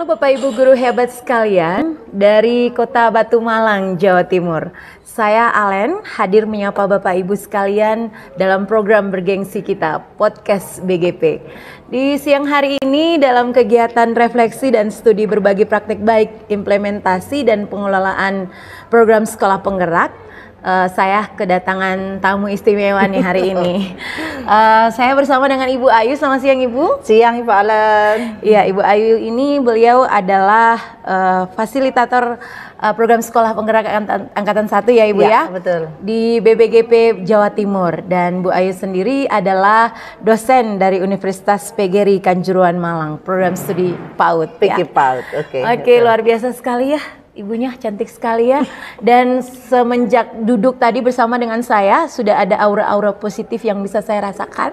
Halo Bapak Ibu guru hebat sekalian dari Kota Batu Malang, Jawa Timur. Saya Alen, hadir menyapa Bapak Ibu sekalian dalam program bergengsi kita, Podcast BGP. Di siang hari ini dalam kegiatan refleksi dan studi berbagi praktek baik, implementasi dan pengelolaan program sekolah penggerak, saya kedatangan tamu istimewa nih hari ini. Saya bersama dengan Ibu Ayu. Selamat siang Ibu. Siang Ibu Alen. Iya, Ibu Ayu ini beliau adalah fasilitator program sekolah penggerak angkatan 1 ya Ibu ya. Betul. Di BBGP Jawa Timur, dan Bu Ayu sendiri adalah dosen dari Universitas PGRI Kanjuruhan Malang, program studi PAUD. PAUD, Oke, luar biasa sekali ya. Ibunya cantik sekali ya, dan semenjak duduk tadi bersama dengan saya sudah ada aura-aura positif yang bisa saya rasakan.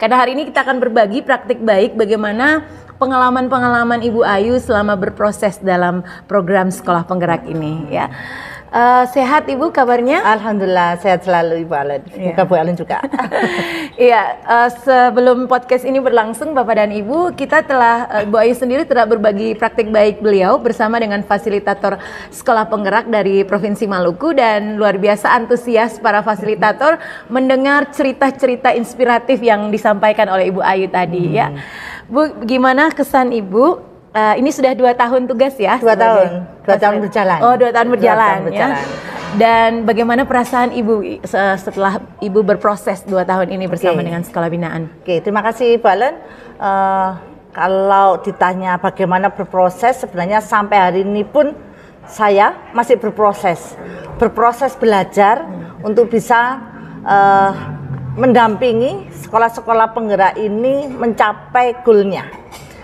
Karena hari ini kita akan berbagi praktik baik bagaimana pengalaman-pengalaman Ibu Ayu selama berproses dalam program sekolah penggerak ini ya. Sehat Ibu kabarnya? Alhamdulillah sehat selalu Ibu Alen. Semoga Bu Alen juga. Iya, sebelum podcast ini berlangsung Bapak dan Ibu, kita telah Bu Ayu sendiri telah berbagi praktik baik beliau bersama dengan fasilitator sekolah penggerak dari Provinsi Maluku, dan luar biasa antusias para fasilitator mendengar cerita-cerita inspiratif yang disampaikan oleh Ibu Ayu tadi ya. Bu, gimana kesan Ibu? Ini sudah 2 tahun tugas ya? 2 tahun berjalan. Oh, 2 tahun berjalan ya. Dan bagaimana perasaan Ibu setelah Ibu berproses 2 tahun ini bersama dengan sekolah binaan? Oke, terima kasih Ibu Alen. Kalau ditanya bagaimana berproses, sebenarnya sampai hari ini pun saya masih berproses belajar untuk bisa mendampingi sekolah-sekolah penggerak ini mencapai goalnya.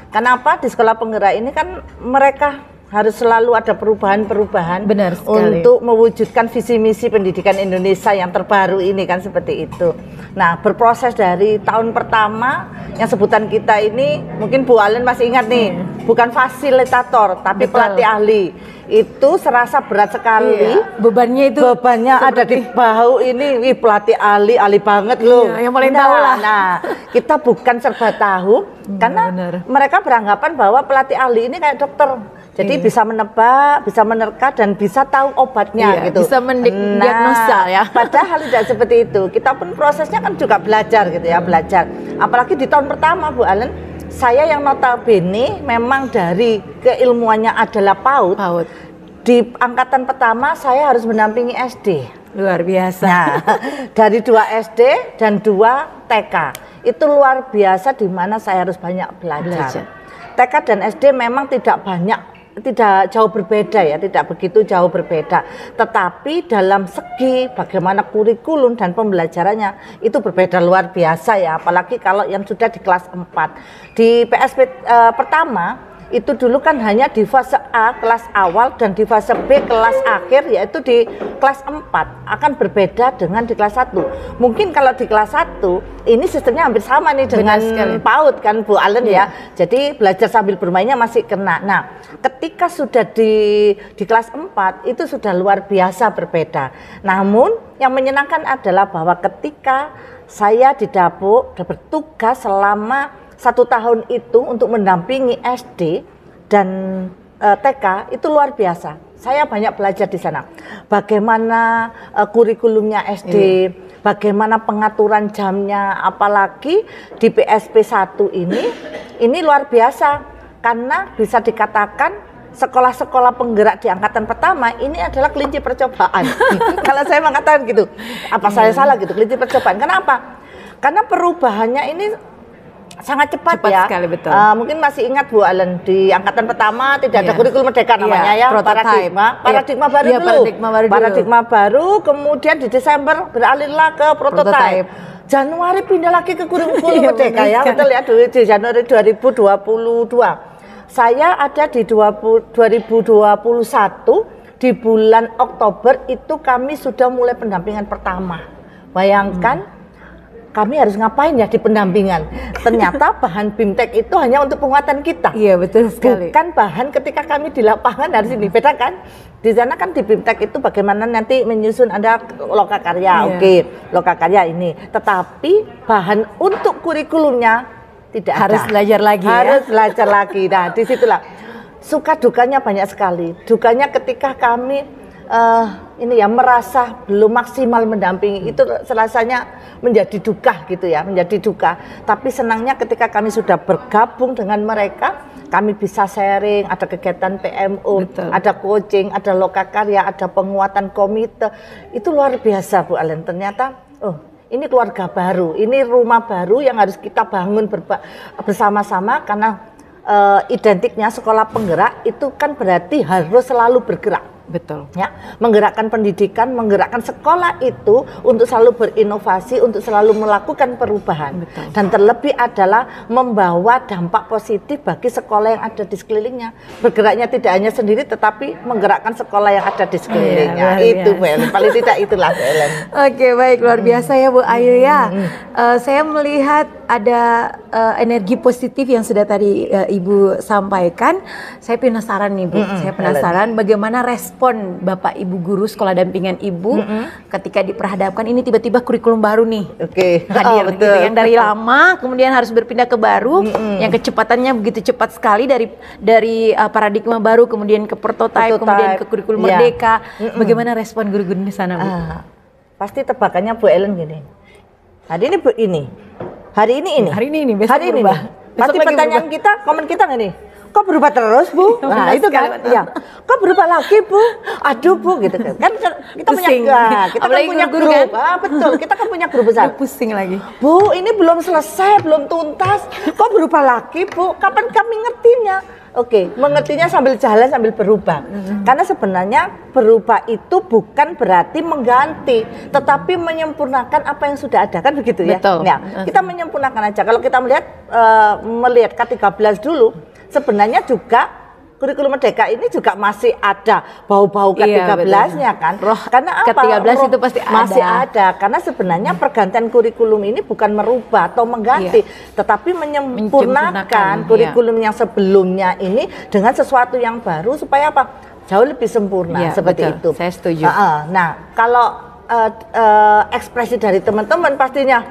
Kenapa di sekolah penggerak ini kan mereka harus selalu ada perubahan-perubahan untuk mewujudkan visi misi pendidikan Indonesia yang terbaru ini kan seperti itu. Nah, berproses dari tahun pertama yang sebutan kita ini mungkin Bu Alen masih ingat nih, bukan fasilitator tapi pelatih ahli. Itu serasa berat sekali. Bebannya ada di bahu ini. Wih, pelatih ahli banget loh. Yang paling tahu lah. Nah, kita bukan serba tahu karena mereka beranggapan bahwa pelatih ahli ini kayak dokter. Jadi bisa menebak, bisa menerka, dan bisa tahu obatnya gitu. Bisa mendiagnosa ya. Padahal tidak seperti itu. Kita pun prosesnya kan juga belajar gitu ya, belajar. Apalagi di tahun pertama Bu Alen, saya yang notabene memang dari keilmuannya adalah PAUD. Di angkatan pertama saya harus mendampingi SD. Luar biasa. Nah, dari 2 SD dan 2 TK. Itu luar biasa di mana saya harus banyak belajar. TK dan SD memang tidak jauh berbeda ya, tidak begitu jauh berbeda. Tetapi dalam segi bagaimana kurikulum dan pembelajarannya itu berbeda luar biasa ya, apalagi kalau yang sudah di kelas 4. Di PSP pertama itu dulu kan hanya di fase A kelas awal dan di fase B kelas akhir, yaitu di kelas 4 akan berbeda dengan di kelas 1. Mungkin kalau di kelas 1 ini sistemnya hampir sama nih dengan PAUD kan Bu Alen ya. Jadi belajar sambil bermainnya masih kena. Nah, ketika sudah di kelas 4 itu sudah luar biasa berbeda. Namun yang menyenangkan adalah bahwa ketika saya didapuk bertugas selama 1 tahun itu untuk mendampingi SD dan TK, itu luar biasa. Saya banyak belajar di sana. Bagaimana kurikulumnya SD, bagaimana pengaturan jamnya, apalagi di PSP 1 ini luar biasa. Karena bisa dikatakan sekolah-sekolah penggerak di angkatan pertama ini adalah kelinci percobaan. Kalau saya mengatakan gitu, apa saya salah gitu, kelinci percobaan. Kenapa? Karena perubahannya ini sangat cepat ya. Sekali, betul. Mungkin masih ingat Bu Alen, di angkatan pertama tidak ada kurikulum merdeka namanya ya, paradigma baru dulu. Paradigma baru, kemudian di Desember beralihlah ke prototipe. Januari pindah lagi ke kurikulum merdeka ya, betul ya, di Januari 2022. Saya ada di 2021, di bulan Oktober itu kami sudah mulai pendampingan pertama. Bayangkan kami harus ngapain ya di pendampingan? Ternyata bahan BIMTEK itu hanya untuk penguatan kita. Iya, betul sekali. Bukan bahan ketika kami di lapangan harus ini. Beda kan? Di sana kan di BIMTEK itu bagaimana nanti menyusun ada lokakarya. Lokakarya ini. Tetapi bahan untuk kurikulumnya tidak harus ada. Belajar lagi harus belajar lagi. Nah, disitulah suka dukanya banyak sekali. Dukanya ketika kami merasa belum maksimal mendampingi, itu rasanya menjadi duka gitu ya, menjadi duka. Tapi senangnya ketika kami sudah bergabung dengan mereka, kami bisa sharing, ada kegiatan PMO, betul, ada coaching, ada lokakarya, ada penguatan komite. Itu luar biasa Bu Alen. Ternyata ini keluarga baru, ini rumah baru yang harus kita bangun bersama-sama, karena identiknya sekolah penggerak itu kan berarti harus selalu bergerak. Betul. Ya, menggerakkan pendidikan, menggerakkan sekolah itu untuk selalu berinovasi, untuk selalu melakukan perubahan. Betul. Dan terlebih adalah membawa dampak positif bagi sekolah yang ada di sekelilingnya. Bergeraknya tidak hanya sendiri, tetapi menggerakkan sekolah yang ada di sekelilingnya. Itu Helen, paling tidak itulah Helen. Oke, baik, luar biasa ya Bu Ayu ya. Saya melihat ada energi positif yang sudah tadi Ibu sampaikan. Saya penasaran nih Bu, saya penasaran bagaimana respon Bapak Ibu guru sekolah dampingan Ibu ketika diperhadapkan ini tiba-tiba kurikulum baru nih hadir gitu, yang dari lama kemudian harus berpindah ke baru, yang kecepatannya begitu cepat sekali dari paradigma baru kemudian ke prototype, kemudian ke kurikulum merdeka. Bagaimana respon guru-guru di sana Bu? Pasti tebakannya Bu Ellen gini. Hari ini Bu ini. Hari ini, besok hari berubah. Pasti pertanyaan berubah. Kita, komen kita nggak nih? Kok berubah terus Bu? Nah itu kan, ya. Kok berubah lagi Bu? Aduh Bu, gitu kan. Kita pusing. Kita kan punya grup. Kan? Betul, kita kan punya grup besar. Pusing lagi. Bu, ini belum selesai, belum tuntas. Kok berubah lagi Bu? Kapan kami ngertinya? Oke, mengertinya sambil jalan, sambil berubah. Karena sebenarnya berubah itu bukan berarti mengganti, tetapi menyempurnakan apa yang sudah ada, kan begitu ya? Betul. Ya, kita menyempurnakan aja. Kalau kita melihat K13 dulu, sebenarnya juga kurikulum merdeka ini juga masih ada bau-bau K13-nya kan. Karena apa? K13 itu pasti masih ada. Karena sebenarnya pergantian kurikulum ini bukan merubah atau mengganti, tetapi menyempurnakan kurikulum yang sebelumnya ini dengan sesuatu yang baru supaya apa? Jauh lebih sempurna, seperti itu. Saya setuju. Nah, kalau ekspresi dari teman-teman pastinya,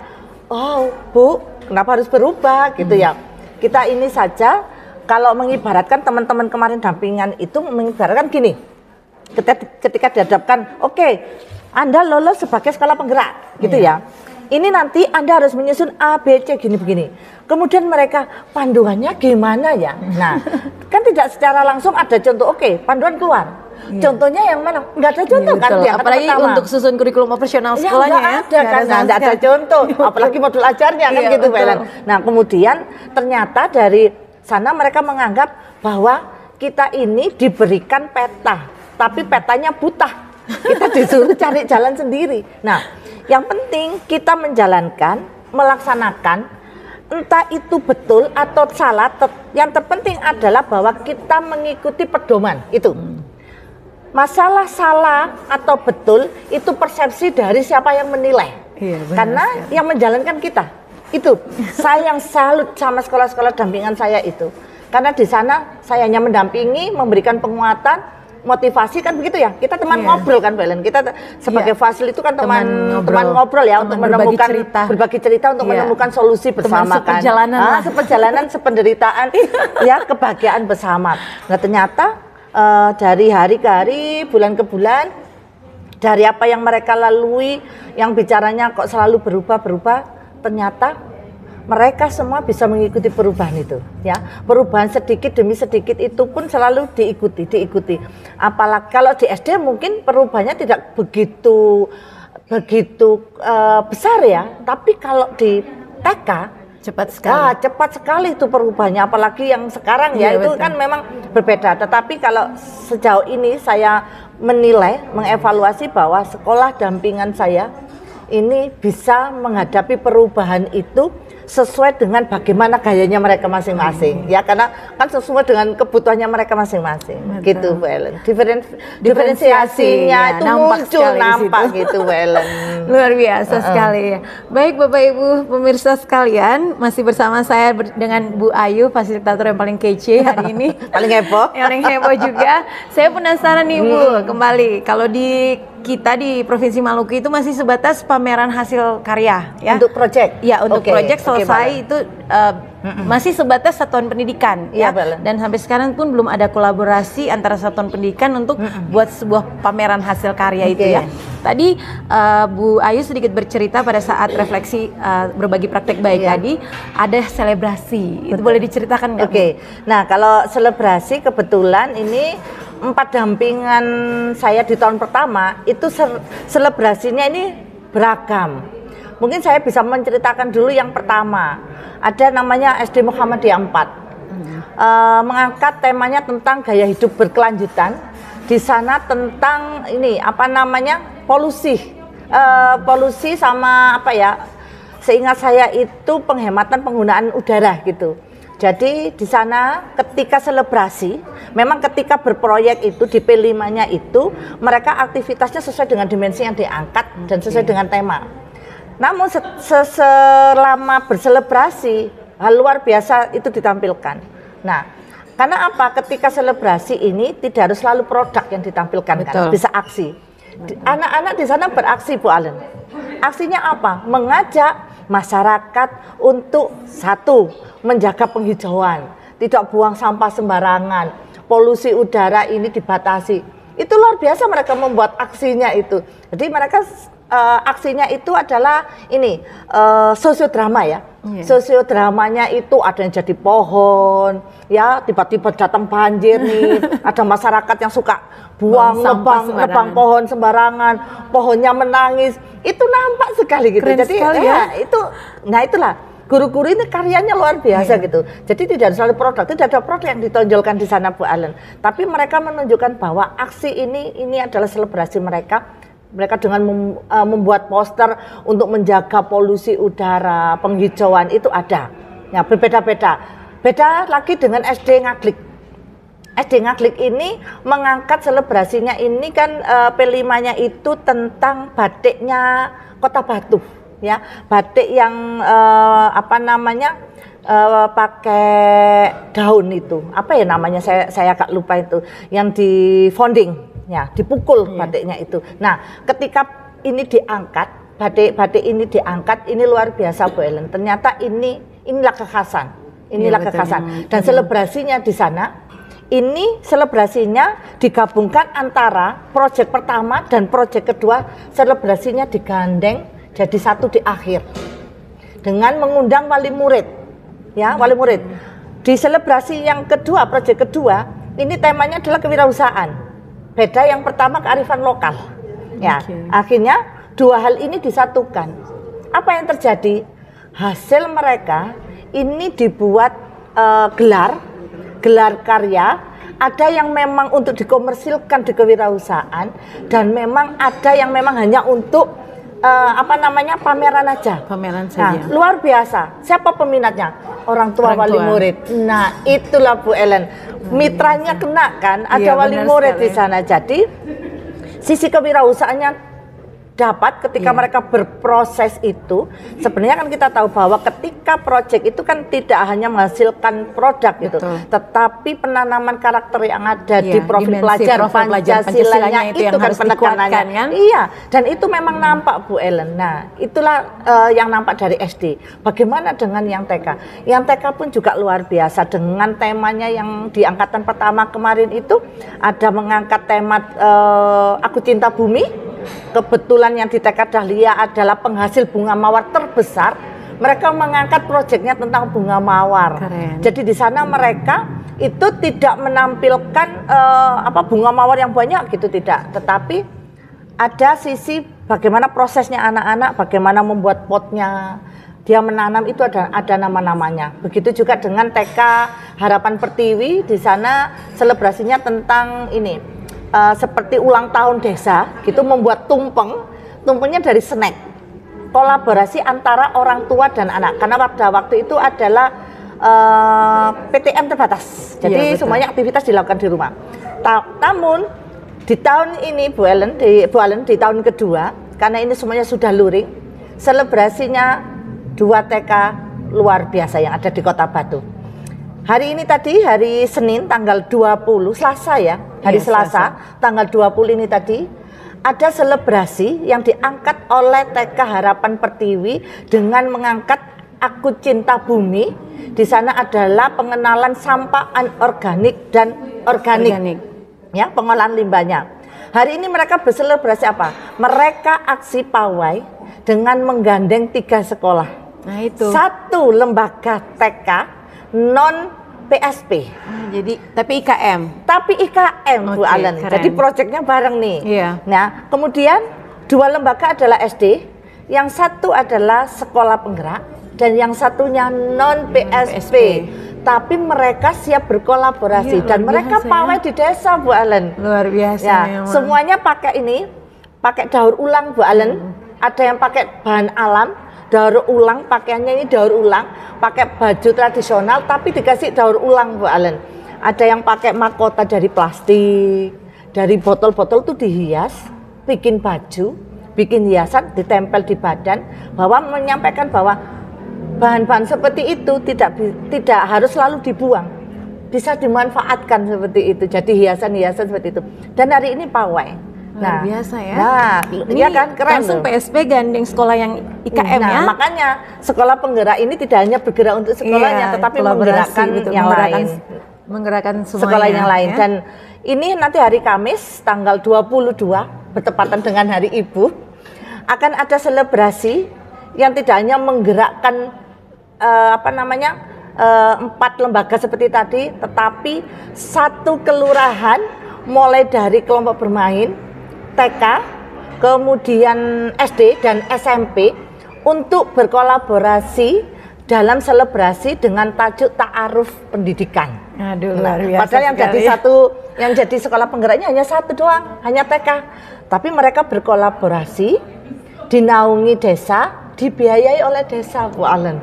oh Bu, kenapa harus berubah gitu ya? Kita ini saja. Kalau mengibaratkan teman-teman kemarin dampingan itu mengibaratkan gini, ketika dihadapkan, oke, Anda lolos sebagai sekolah penggerak, gitu ya. Ini nanti Anda harus menyusun A, B, C, gini-begini. Kemudian mereka, panduannya gimana ya? Nah, kan tidak secara langsung ada contoh, oke, panduan keluar. Contohnya yang mana? Nggak ada contoh kan? Apalagi untuk susun kurikulum operasional sekolahnya ya. Nggak ada contoh, apalagi modul ajarnya kan gitu, Belen. Nah, kemudian ternyata dari sana mereka menganggap bahwa kita ini diberikan peta, tapi petanya buta. Kita disuruh cari jalan sendiri. Nah, yang penting kita menjalankan, melaksanakan, entah itu betul atau salah, yang terpenting adalah bahwa kita mengikuti pedoman itu. Masalah salah atau betul itu persepsi dari siapa yang menilai. Karena yang menjalankan kita. Itu saya yang salut sama sekolah-sekolah dampingan saya itu, karena di sana saya hanya mendampingi, memberikan penguatan, motivasi, kan begitu ya. Kita teman ngobrol kan Belen, kita sebagai fasil itu kan teman ngobrol ya, untuk menemukan berbagi cerita untuk menemukan solusi bersama kan. Seperjalanan sependeritaan ya, kebahagiaan bersama. Nah ternyata dari hari ke hari, bulan ke bulan, dari apa yang mereka lalui, yang bicaranya kok selalu berubah-berubah, ternyata mereka semua bisa mengikuti perubahan itu ya. Perubahan sedikit demi sedikit itu pun selalu diikuti. Apalagi kalau di SD mungkin perubahannya tidak begitu besar ya, tapi kalau di TK cepat sekali itu perubahannya, apalagi yang sekarang ya, itu betul. Kan memang berbeda. Tetapi kalau sejauh ini saya mengevaluasi bahwa sekolah dampingan saya ini bisa menghadapi perubahan itu sesuai dengan bagaimana gayanya mereka masing-masing ya, karena kan sesuai dengan kebutuhannya mereka masing-masing. Betul. Gitu Bu Ellen. Diferensiasinya itu nampak gitu Bu Ellen. Luar biasa sekali ya. Baik Bapak Ibu pemirsa sekalian, masih bersama saya dengan Bu Ayu, fasilitator yang paling kece hari ini. Paling heboh. Yang heboh juga. Saya penasaran nih Bu, kembali kalau di kita di Provinsi Maluku itu masih sebatas pameran hasil karya ya. Untuk proyek. Ya, untuk proyek selesai itu masih sebatas satuan pendidikan ya. Dan sampai sekarang pun belum ada kolaborasi antara satuan pendidikan untuk buat sebuah pameran hasil karya itu ya. Tadi Bu Ayu sedikit bercerita pada saat refleksi berbagi praktek baik tadi ada selebrasi. Itu boleh diceritakan nggak? Nah, kalau selebrasi kebetulan ini 4 dampingan saya di tahun pertama itu selebrasinya ini beragam. Mungkin saya bisa menceritakan dulu yang pertama. Ada namanya SD Muhammadiyah 4. Mengangkat temanya tentang gaya hidup berkelanjutan. Di sana tentang ini apa namanya? Polusi. Polusi sama apa ya? Seingat saya itu penghematan penggunaan udara gitu. Jadi di sana ketika selebrasi, memang ketika berproyek itu di P5-nya itu mereka aktivitasnya sesuai dengan dimensi yang diangkat dan sesuai dengan tema. Namun selama berselebrasi hal luar biasa itu ditampilkan. Nah, karena apa? Ketika selebrasi ini tidak harus selalu produk yang ditampilkan, kan? Bisa aksi. Anak-anak di sana beraksi, Bu Alen. Aksinya apa? Mengajak masyarakat untuk satu, menjaga penghijauan, tidak buang sampah sembarangan, polusi udara ini dibatasi. Itu luar biasa mereka membuat aksinya itu. Jadi mereka aksinya itu adalah ini sosiodrama ya. Sosiodramanya itu ada yang jadi pohon, ya tiba-tiba datang banjir nih, ada masyarakat yang suka buang nebang pohon sembarangan, pohonnya menangis, itu nampak sekali gitu. Keren jadi sekali ya itu, nah itulah guru-guru ini karyanya luar biasa gitu. Jadi tidak selalu produk, tidak ada produk yang ditonjolkan di sana Bu Alen. Tapi mereka menunjukkan bahwa aksi ini adalah selebrasi mereka. Mereka dengan membuat poster untuk menjaga polusi udara, penghijauan itu ada. Ya, berbeda-beda. Beda lagi dengan SD Ngaglik. SD Ngaglik ini mengangkat selebrasinya ini kan P5-nya itu tentang batiknya Kota Batu, ya. Batik yang apa namanya? Pakai daun itu. Apa ya namanya? Saya agak lupa itu. Yang di founding. Ya, dipukul batiknya itu. Nah, ketika ini diangkat, batik ini diangkat, ini luar biasa Bu Ellen. Ternyata inilah kekhasan, Dan selebrasinya di sana, ini selebrasinya digabungkan antara proyek pertama dan proyek kedua, selebrasinya digandeng jadi satu di akhir. Dengan mengundang wali murid, ya wali murid. Di selebrasi yang kedua, proyek kedua, ini temanya adalah kewirausahaan. Beda yang pertama kearifan lokal. Ya, akhirnya dua hal ini disatukan. Apa yang terjadi? Hasil mereka ini dibuat gelar karya. Ada yang memang untuk dikomersilkan di kewirausahaan dan memang ada yang memang hanya untuk apa namanya pameran aja. Pameran saja. Nah, luar biasa. Siapa peminatnya? Orang tua wali murid. Nah, itulah Bu Ellen. Mitranya kena kan, ada wali murid di sana. Jadi sisi kewirausahaannya dapat ketika mereka berproses itu. Sebenarnya kan kita tahu bahwa ketika proyek itu kan tidak hanya menghasilkan produk gitu, tetapi penanaman karakter yang ada di profil pelajar Pancasilanya itu kan penekanannya kan? Iya, dan itu memang nampak Bu Ellen. Nah, itulah yang nampak dari SD. Bagaimana dengan yang TK? Yang TK pun juga luar biasa dengan temanya yang di angkatan pertama kemarin itu ada mengangkat tema Aku Cinta Bumi. Kebetulan yang di TK Dahlia adalah penghasil bunga mawar terbesar. Mereka mengangkat proyeknya tentang bunga mawar. Keren. Jadi di sana mereka itu tidak menampilkan bunga mawar yang banyak gitu, tidak. Tetapi ada sisi bagaimana prosesnya anak-anak, bagaimana membuat potnya, dia menanam itu ada nama-namanya. Begitu juga dengan TK Harapan Pertiwi, di sana selebrasinya tentang ini. Seperti ulang tahun desa gitu, membuat tumpengnya dari snack, kolaborasi antara orang tua dan anak, karena pada waktu itu adalah PTM terbatas, jadi semuanya aktivitas dilakukan di rumah. Namun di tahun ini Bu Ellen di tahun kedua, karena ini semuanya sudah luring, selebrasinya 2 TK luar biasa yang ada di Kota Batu. Hari ini tadi, hari Senin tanggal 20, Selasa ya, hari Selasa tanggal 20 ini tadi, ada selebrasi yang diangkat oleh TK Harapan Pertiwi dengan mengangkat Aku Cinta Bumi. Di sana adalah pengenalan sampah anorganik dan organik. Ya, pengolahan limbahnya. Hari ini mereka berselebrasi apa? Mereka aksi pawai dengan menggandeng 3 sekolah. Nah itu. 1 lembaga TK non PSP. Jadi tapi IKM. Tapi IKM Bu Alen. Keren. Jadi proyeknya bareng nih. Iya. Nah, kemudian 2 lembaga adalah SD, yang 1 adalah sekolah penggerak dan yang satunya non PSP. Tapi mereka siap berkolaborasi dan mereka pawai di desa Bu Alen. Luar biasa. Ya, semuanya pakai ini, pakai daur ulang Bu Alen. Ada yang pakai bahan alam, daur ulang, pakaiannya ini daur ulang, pakai baju tradisional tapi dikasih daur ulang Bu Alen. Ada yang pakai mahkota dari plastik, dari botol-botol itu dihias, bikin baju, bikin hiasan, ditempel di badan, bahwa menyampaikan bahwa bahan-bahan seperti itu tidak harus selalu dibuang, bisa dimanfaatkan seperti itu. Jadi hiasan-hiasan seperti itu. Dan hari ini pawai. Luar biasa ya. Nah, ini ya kan keren langsung loh. PSP gandeng sekolah yang IKM ya. Makanya sekolah penggerak ini tidak hanya bergerak untuk sekolahnya, tetapi menggerakkan yang lain. Menggerakkan semuanya. Sekolah yang lain. Ya? Dan ini nanti hari Kamis tanggal 22 bertepatan dengan Hari Ibu akan ada selebrasi yang tidak hanya menggerakkan 4 lembaga seperti tadi, tetapi 1 kelurahan mulai dari kelompok bermain, TK, kemudian SD dan SMP untuk berkolaborasi dalam selebrasi dengan tajuk ta'aruf pendidikan. Aduh, luar biasa. Padahal yang jadi sekolah penggeraknya hanya 1 doang, hanya TK. Tapi mereka berkolaborasi, dinaungi desa, dibiayai oleh desa Bu Alen.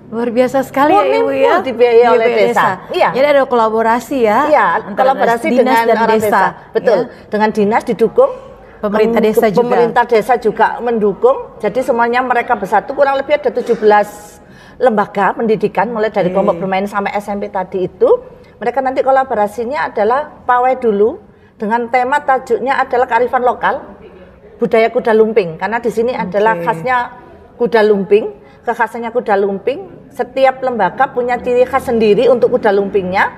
Luar biasa sekali ya Ibu ya. Dibiayai oleh desa. Iya. Jadi ada kolaborasi ya. Iya, kolaborasi dengan orang desa. Betul. Ya. Dengan dinas didukung. Pemerintah desa juga. Pemerintah desa juga mendukung. Jadi semuanya mereka bersatu, kurang lebih ada 17 lembaga pendidikan mulai dari kelompok bermain sampai SMP tadi itu. Mereka nanti kolaborasinya adalah pawai dulu dengan tema tajuknya adalah kearifan lokal, budaya kuda lumping. Karena di sini adalah khasnya kuda lumping. Kekhasannya kuda lumping, setiap lembaga punya ciri khas sendiri untuk kuda lumpingnya.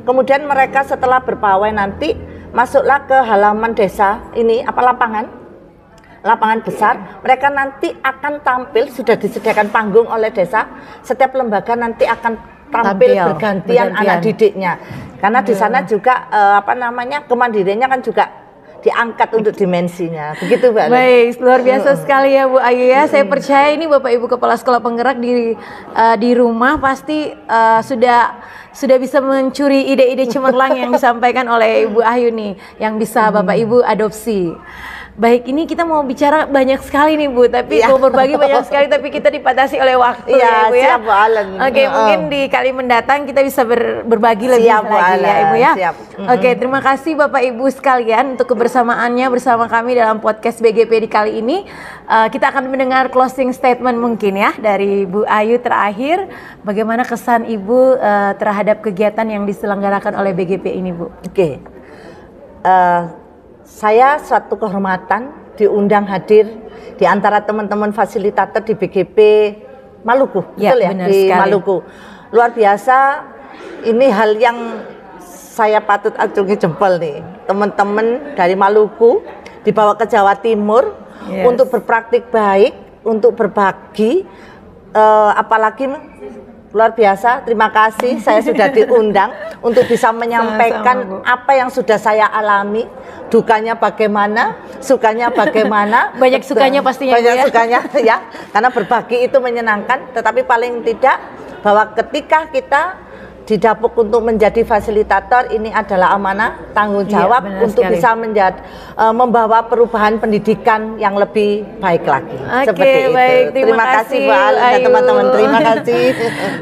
Kemudian mereka setelah berpawai nanti masuklah ke halaman desa ini, lapangan besar. Mereka nanti akan tampil, sudah disediakan panggung oleh desa. Setiap lembaga nanti akan tampil bergantian anak didiknya. Karena di sana juga kemandiriannya kan juga diangkat untuk dimensinya, begitu Mbak. Baik, luar biasa sekali ya Bu Ayu ya. Saya percaya ini Bapak Ibu Kepala Sekolah Penggerak di rumah pasti sudah bisa mencuri ide-ide cemerlang yang disampaikan oleh Ibu Ayu nih, yang bisa Bapak Ibu adopsi. Baik, ini kita mau bicara banyak sekali nih Bu, tapi mau berbagi banyak sekali, tapi kita dipatasi oleh waktu ya Bu ya. Siap Bu Alen. Oke, mungkin di kali mendatang kita bisa berbagi lebih lagi ya Ibu ya. Siap. Oke, terima kasih Bapak Ibu sekalian untuk kebersamaannya bersama kami dalam podcast BGP di kali ini. Kita akan mendengar closing statement mungkin ya dari Bu Ayu terakhir. Bagaimana kesan Ibu terhadap kegiatan yang diselenggarakan oleh BGP ini Bu? Oke. Saya suatu kehormatan diundang hadir di antara teman-teman fasilitator di BGP Maluku, betul ya, di sekali. Maluku. Luar biasa, ini hal yang saya patut acungi jempol nih. Teman-teman dari Maluku dibawa ke Jawa Timur untuk berpraktik baik, untuk berbagi, apalagi luar biasa. Terima kasih, saya sudah diundang untuk bisa menyampaikan apa yang sudah saya alami. Dukanya bagaimana, sukanya bagaimana. Banyak sukanya pastinya. Banyak sukanya ya, karena berbagi itu menyenangkan. Tetapi paling tidak bahwa ketika kita didapuk untuk menjadi fasilitator, ini adalah amanah, tanggung jawab untuk sekali. Bisa membawa perubahan pendidikan yang lebih baik lagi. Seperti baik, itu. Terima kasih Bu Alen dan teman-teman. Terima kasih.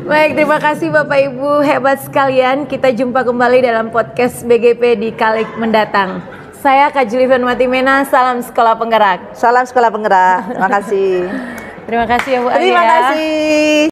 Baik, terima kasih Bapak Ibu hebat sekalian. Kita jumpa kembali dalam podcast BGP di kali mendatang. Saya Kak Julivan Matimena, salam Sekolah Penggerak. Salam Sekolah Penggerak. Terima kasih. Terima kasih ya Bu Ayu. Terima kasih.